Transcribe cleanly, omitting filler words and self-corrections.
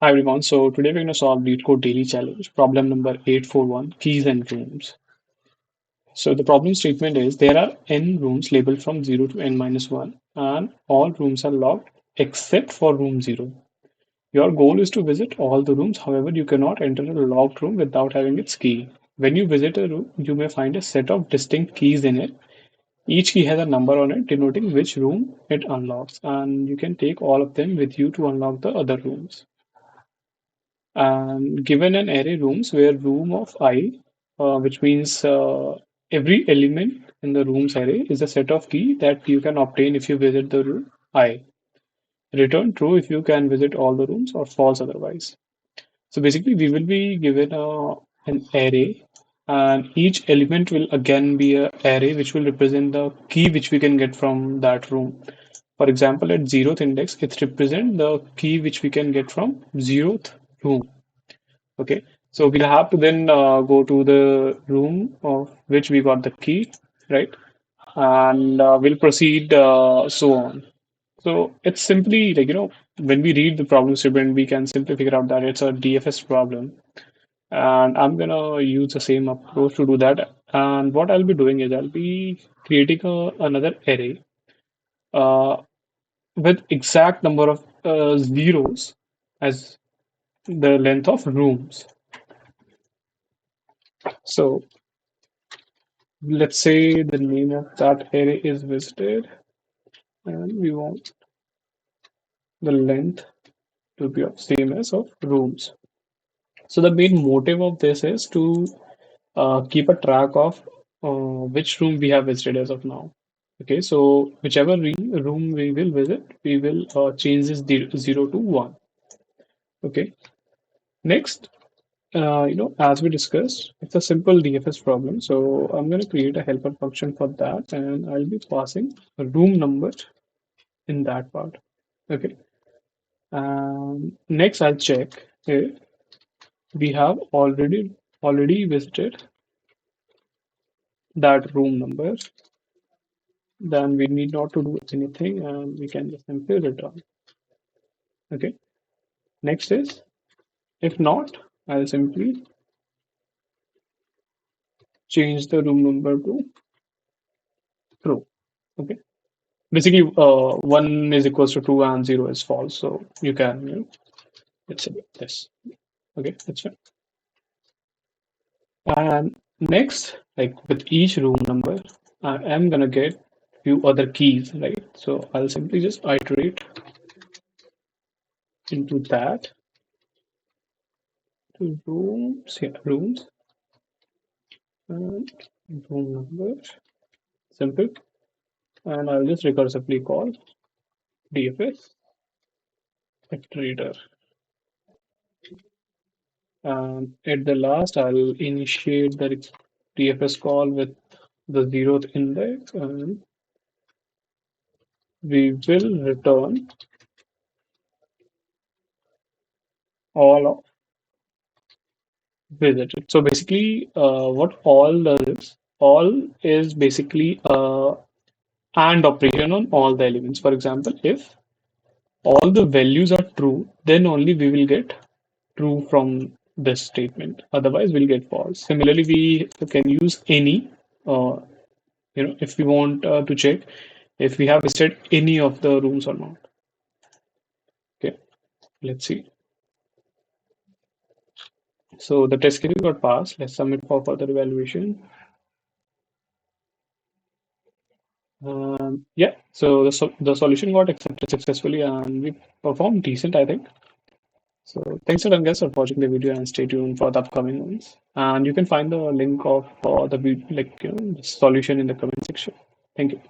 Hi everyone, so today we're going to solve Leetcode daily challenge, problem number 841, keys and rooms. So the problem statement is there are n rooms labeled from 0 to n minus 1 and all rooms are locked except for room 0. Your goal is to visit all the rooms, however you cannot enter a locked room without having its key. When you visit a room, you may find a set of distinct keys in it. Each key has a number on it denoting which room it unlocks, and you can take all of them with you to unlock the other rooms. And given an array rooms where room of I, which means every element in the rooms array is a set of key that you can obtain if you visit the room I. Return true if you can visit all the rooms or false otherwise. So basically we will be given an array and each element will again be a array which will represent the key which we can get from that room. For example, at 0th index, it represents the key which we can get from 0th room. Okay, so we'll have to then go to the room of which we got the key, right? And we'll proceed so on. So it's simply like, when we read the problem statement, we can simply figure out that it's a DFS problem. And I'm gonna use the same approach to do that. And what I'll be doing is I'll be creating another array uh, with exact number of zeros as the length of rooms. So let's say the name of that array is visited, and we want the length to be of same as of rooms. So the main motive of this is to keep a track of which room we have visited as of now. Okay, so whichever room we will visit, we will change this 0 to 1. Okay, next, as we discussed, it's a simple DFS problem. So I'm going to create a helper function for that, and I'll be passing a room number in that part. Okay. Next, I'll check if we have already visited that room number. Then we need not to do anything, and we can just simply return. Okay. Next is if not, I'll simply change the room number to true. Okay. Basically, one is equals to two and zero is false. So you can, let's say this. Okay, that's fine. And next, like with each room number, I am gonna get few other keys, right? So I'll simply just iterate into that to rooms, yeah, rooms and room number, simple, and I'll just recursively call DFS iterator. And at the last, I'll initiate the DFS call with the 0th index, and we will return all of visited. So basically, what all does is all is basically and operation on all the elements. For example, if all the values are true, then only we will get true from this statement. Otherwise, we'll get false. Similarly, we can use any, uh, if we want to check if we have visited any of the rooms or not. Okay, let's see. So the test case got passed. Let's submit for further evaluation. Yeah, so the solution got accepted successfully and we performed decent, I think. So thanks a lot, guys, for watching the video and stay tuned for the upcoming ones. And you can find the link of the video, like the solution in the comment section. Thank you.